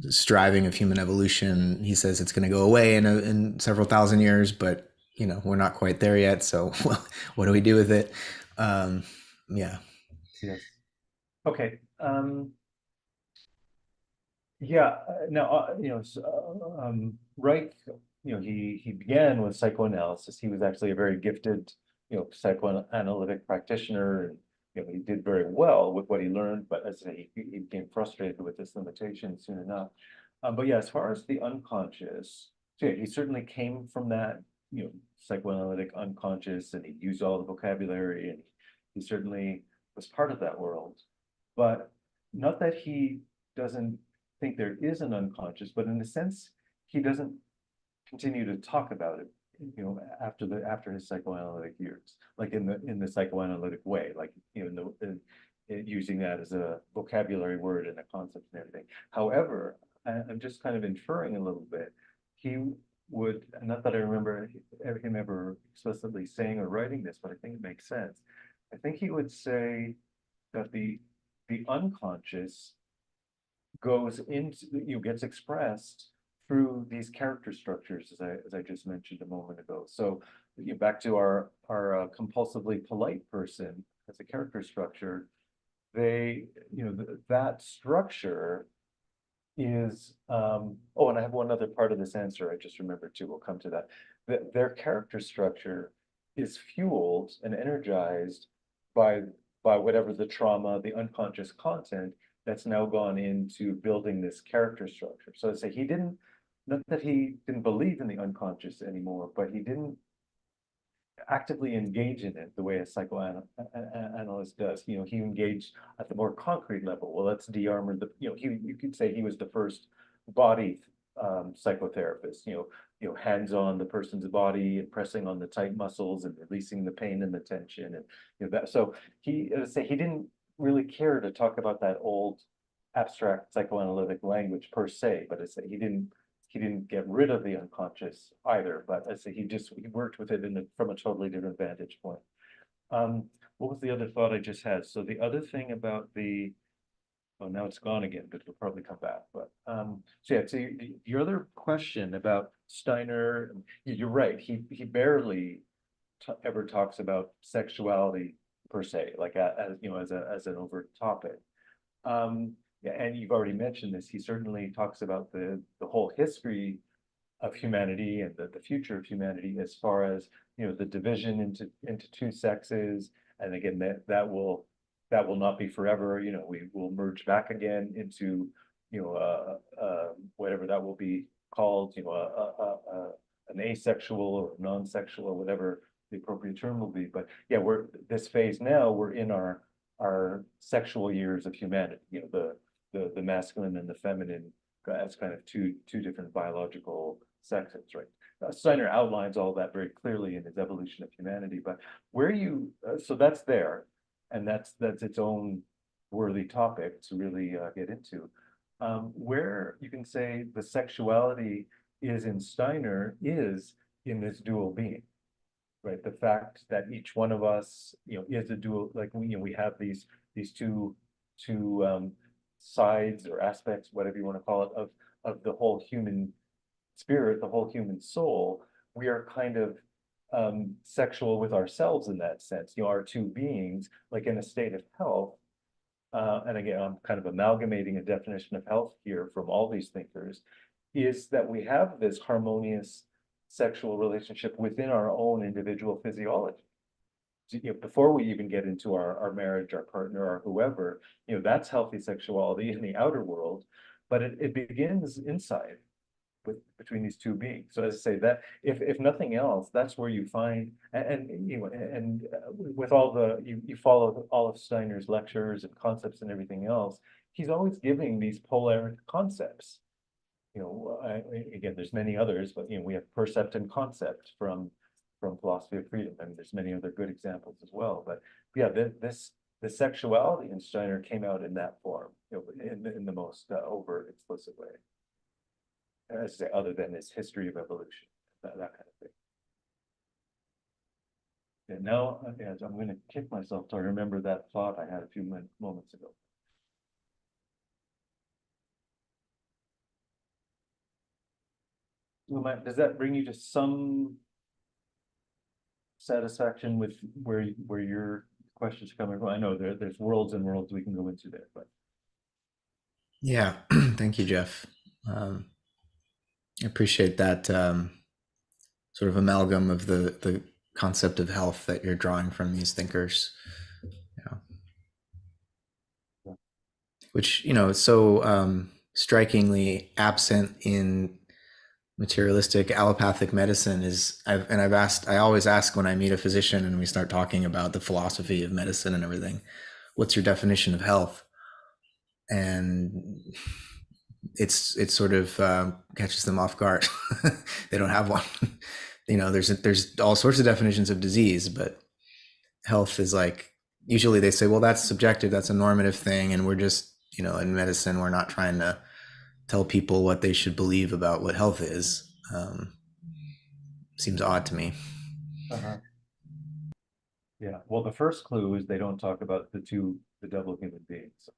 striving of human evolution? He says it's going to go away in several thousand years, but, you know, we're not quite there yet. So what do we do with it? Yeah. Yes. Okay. Yeah. Now, you know, Reich, you know, he began with psychoanalysis. He was actually a very gifted, you know, psychoanalytic practitioner, and, you know, he did very well with what he learned. But as I say, he became frustrated with this limitation soon enough. But yeah, as far as the unconscious, so yeah, he certainly came from that, you know, psychoanalytic unconscious, and he used all the vocabulary, and he certainly was part of that world. But not that he doesn't think there is an unconscious, but in a sense, he doesn't continue to talk about it, you know, after his psychoanalytic years, like in the psychoanalytic way, like, you know, using that as a vocabulary word and a concept and everything. However, I'm just kind of inferring a little bit. He would, not that I remember him ever explicitly saying or writing this, but I think it makes sense. I think he would say that the unconscious goes into, you know, gets expressed through these character structures, as I just mentioned a moment ago. So, you know, back to our compulsively polite person as a character structure, they, you know, that structure is oh, and I have one other part of this answer I just remembered too. We'll come to that. Their character structure is fueled and energized by whatever the trauma, the unconscious content that's now gone into building this character structure. So to say, he didn't, not that he didn't believe in the unconscious anymore, but he didn't actively engage in it the way a psychoanalyst does. You know, he engaged at the more concrete level. Well, let's de-armor the, you know, you could say he was the first body psychotherapist, you know, hands on the person's body and pressing on the tight muscles and releasing the pain and the tension, and, you know, that. So he didn't really care to talk about that old abstract psychoanalytic language per se, but he didn't get rid of the unconscious either, but he worked with it from a totally different vantage point. What was the other thought I just had? So the other thing about the Oh, now it's gone again, but it'll probably come back. But so yeah, so your other question about Steiner, you're right. He barely ever talks about sexuality per se, like as you know, as an overt topic. Yeah, and you've already mentioned this. He certainly talks about the whole history of humanity and the future of humanity as far as, you know, the division into two sexes. And again, that will not be forever. You know, we will merge back again into, you know, whatever that will be called, you know, an asexual or non-sexual or whatever the appropriate term will be. But yeah, we're this phase now, we're in our sexual years of humanity, you know, the masculine and the feminine as kind of two different biological sexes, right? Steiner outlines all that very clearly in his Evolution of Humanity, but where you so that's there, and that's its own worthy topic to really get into. Where you can say the sexuality is in Steiner is in this dual being, right? The fact that each one of us, you know, is a dual, like we have these two sides or aspects, whatever you want to call it, of the whole human spirit, the whole human soul. We are kind of sexual with ourselves in that sense. You know, our two beings, like in a state of health. And again, I'm kind of amalgamating a definition of health here from all these thinkers, is that we have this harmonious sexual relationship within our own individual physiology. You know, before we even get into our marriage, our partner, or whoever, you know, that's healthy sexuality in the outer world, but it begins inside between these two beings. So as I say, that if nothing else, that's where you find, and you know, and with all the you follow all of Steiner's lectures and concepts and everything else, he's always giving these polar concepts. You know, again, there's many others, but you know, we have percept and concept from philosophy of freedom. I mean, there's many other good examples as well. But yeah, the sexuality in Steiner came out in that form, you know, in the most overt, explicit way. As I say, other than his history of evolution, that kind of thing. And now, as I'm going to kick myself to remember that thought I had a few moments ago. Does that bring you to some satisfaction with where your questions are coming from? I know there's worlds and worlds we can go into there, but Yeah, thank you, Jeff. I appreciate that sort of amalgam of the concept of health that you're drawing from these thinkers. Yeah. Which, you know, is so strikingly absent in materialistic allopathic medicine. I always ask when I meet a physician and we start talking about the philosophy of medicine and everything, what's your definition of health? And it's sort of catches them off guard. They don't have one. You know, there's all sorts of definitions of disease, but health is like, usually they say, well, that's subjective, that's a normative thing, and we're just, you know, in medicine, we're not trying to tell people what they should believe about what health is. Seems odd to me. Yeah, well, the first clue is they don't talk about the double human beings.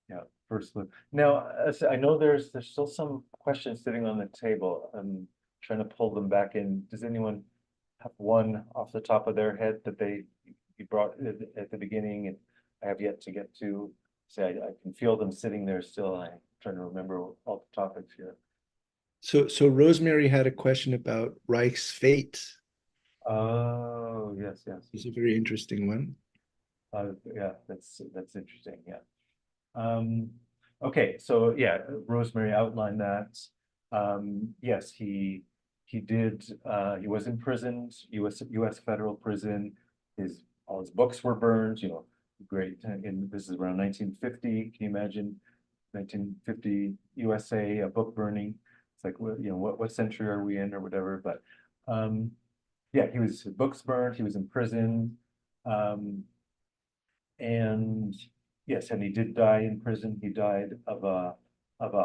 Yeah, first clue. Now, I know there's still some questions sitting on the table. I'm trying to pull them back in. Does anyone have one off the top of their head that you brought at the beginning and I have yet to get to? Say, I can feel them sitting there still. I'm trying to remember all the topics here. So Rosemary had a question about Reich's fate. Oh, yes. It's a very interesting one. Yeah, that's interesting. Yeah. Okay, so yeah, Rosemary outlined that. Yes, he did. He was imprisoned, U.S. federal prison. All his books were burned. You know, great. And this is around 1950. Can you imagine 1950 USA, a book burning? It's like, you know, what century are we in or whatever? But yeah, his books burned. He was imprisoned. And yes, and he did die in prison. He died of a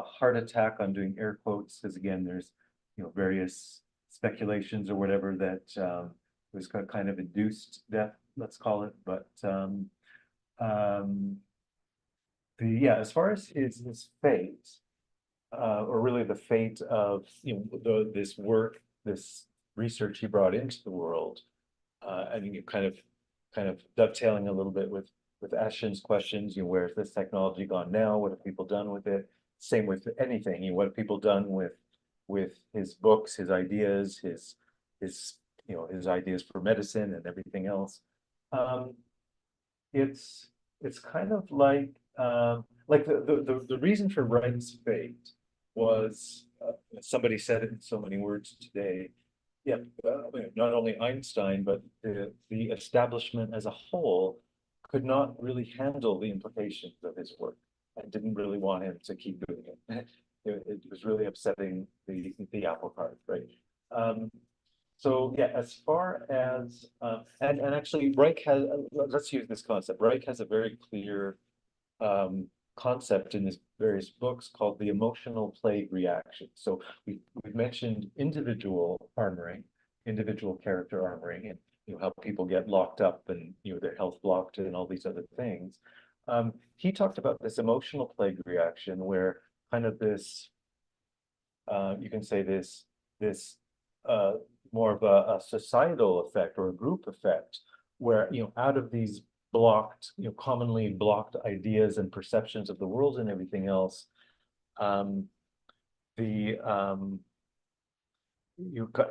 heart attack. I'm doing air quotes because again, there's, you know, various speculations or whatever that was kind of induced death, let's call it. But As far as his fate, or really the fate of this work, this research he brought into the world, I think it kind of dovetailing a little bit with Ashton's questions. Where's this technology gone now? What have people done with it? Same with anything. What have people done with his books, his ideas, his ideas for medicine and everything else. It's kind of like the reason for Reich's fate was, somebody said it in so many words today. Yeah, not only Einstein, but the establishment as a whole could not really handle the implications of his work and didn't really want him to keep doing it. It was really upsetting the apple cart, right? So yeah, as far as and actually Reich has, let's use this concept. Reich has a very clear concept in his various books called the emotional plague reaction. So we've mentioned individual armoring, individual character armoring, and how people get locked up and their health blocked and all these other things. He talked about this emotional plague reaction where kind of this you can say this more of a societal effect or a group effect where out of these blocked, commonly blocked ideas and perceptions of the world and everything else, the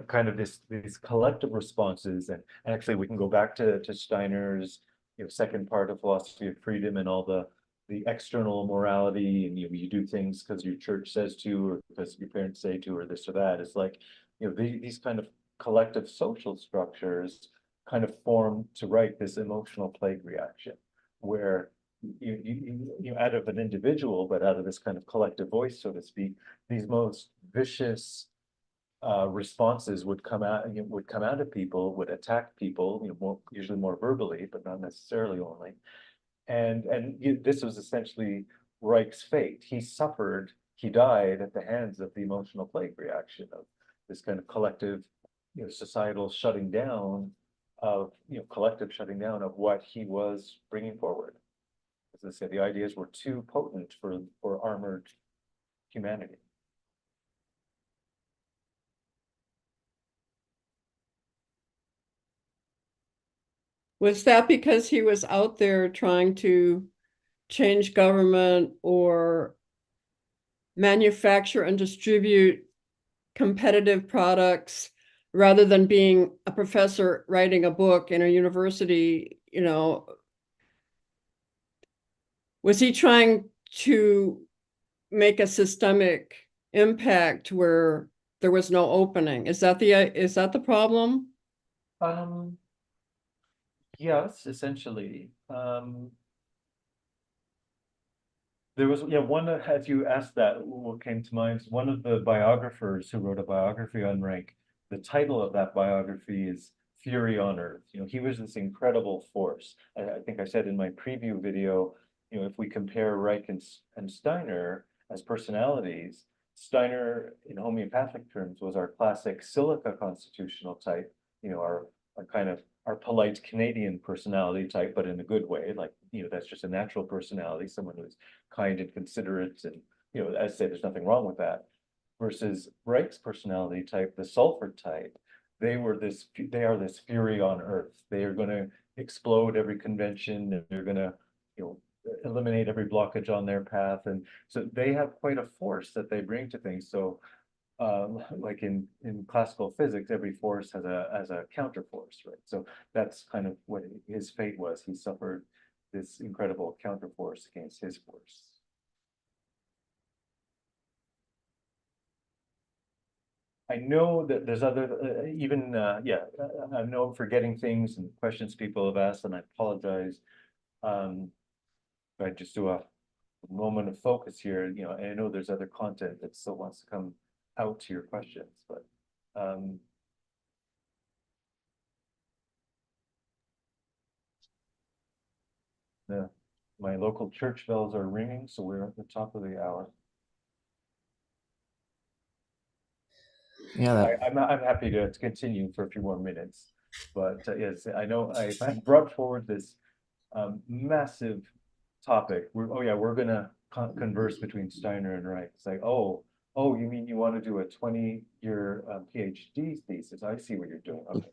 kind of these collective responses, and actually we can go back to Steiner's second part of philosophy of freedom and all the external morality, and you do things because your church says to, or because your parents say to, or this or that. It's like these kind of collective social structures kind of form to write this emotional plague reaction where you out of an individual, but out of this kind of collective voice, so to speak, these most vicious responses would come out of people, would attack people, usually more verbally, but not necessarily only. And this was essentially Reich's fate. He died at the hands of the emotional plague reaction of this kind of collective, societal shutting down of, collective shutting down of what he was bringing forward. As I said, the ideas were too potent for armored humanity. Was that because he was out there trying to change government or manufacture and distribute competitive products rather than being a professor writing a book in a university? Was he trying to make a systemic impact where there was no opening? Is that the problem? Yes, essentially. There was, one, as you asked that, what came to mind, one of the biographers who wrote a biography on Reich, the title of that biography is Fury on Earth. He was this incredible force. I think I said in my preview video, if we compare Reich and Steiner as personalities, Steiner, in homeopathic terms, was our classic silica constitutional type, our kind of our polite Canadian personality type, but in a good way. Like, that's just a natural personality, someone who's kind and considerate, and as I say, there's nothing wrong with that. Versus Reich's personality type, the sulfur type, they are this fury on earth. They are going to explode every convention. They're going to, eliminate every blockage on their path, and so they have quite a force that they bring to things. So like in classical physics, every force has a counter force, right? So that's kind of what his fate was. He suffered this incredible counter force against his force. I know that there's other, I know I'm forgetting things and questions people have asked, and I apologize. I just do a moment of focus here, and I know there's other content that still wants to come out to your questions, but my local church bells are ringing, so we're at the top of the hour. Yeah, I'm happy to continue for a few more minutes, but yes, I know I brought forward this massive topic. We're gonna converse between Steiner and Reich. It's like, oh, you mean you want to do a 20-year PhD thesis? I see what you're doing. Okay.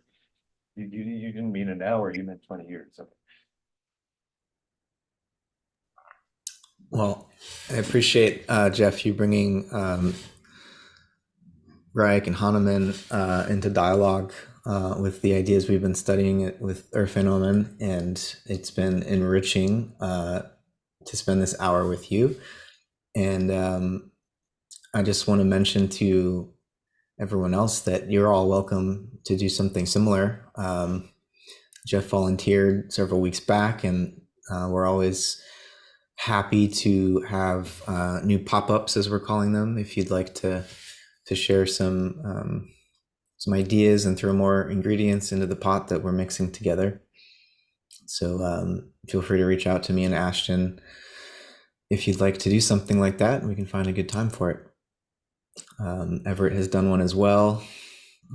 You didn't mean an hour, you meant 20 years. Okay. Well, I appreciate Jeff, you bringing Reich and Hahnemann into dialogue with the ideas we've been studying it with Phenomenon, and it's been enriching to spend this hour with you. And I just want to mention to everyone else that you're all welcome to do something similar. Jeff volunteered several weeks back, and we're always happy to have new pop-ups, as we're calling them, if you'd like to share some ideas and throw more ingredients into the pot that we're mixing together. So feel free to reach out to me and Ashton if you'd like to do something like that. We can find a good time for it. Everett has done one as well.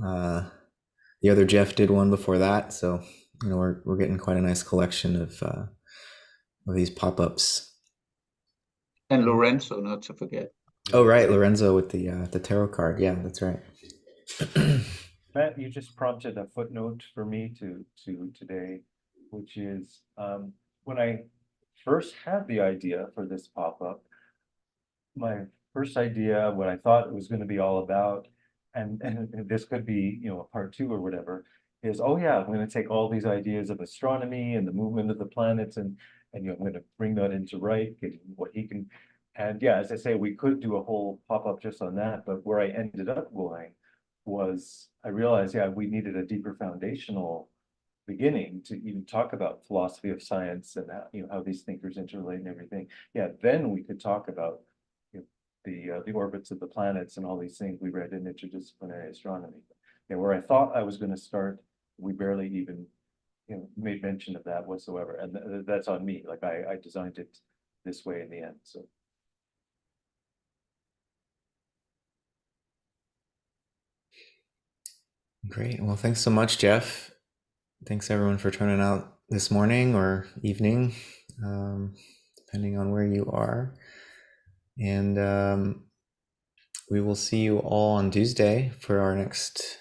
The other Jeff did one before that, so we're getting quite a nice collection of these pop-ups. And Lorenzo, not to forget. Oh, right, Lorenzo with the tarot card. Yeah, that's right. Matt, you just prompted a footnote for me to today, which is when I first had the idea for this pop-up, my first idea, what I thought it was going to be all about, and this could be, a part 2 or whatever, is, I'm going to take all these ideas of astronomy and the movement of the planets, and I'm going to bring that into Reich and what he can. And as I say, we could do a whole pop-up just on that, but where I ended up going was I realized, we needed a deeper foundational beginning to even talk about philosophy of science and how these thinkers interrelate and everything. Then we could talk about the orbits of the planets and all these things we read in interdisciplinary astronomy. Where I thought I was going to start, we barely even made mention of that whatsoever, and that's on me. Like I designed it this way in the end. So. Great. Well, thanks so much, Jeff. Thanks everyone for turning out this morning or evening, depending on where you are. And we will see you all on Tuesday for our next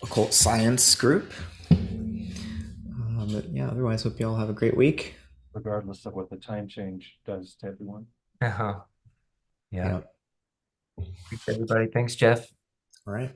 occult science group. But otherwise, hope you all have a great week. Regardless of what the time change does to everyone. Yeah. Thanks, everybody. Thanks, Jeff. All right.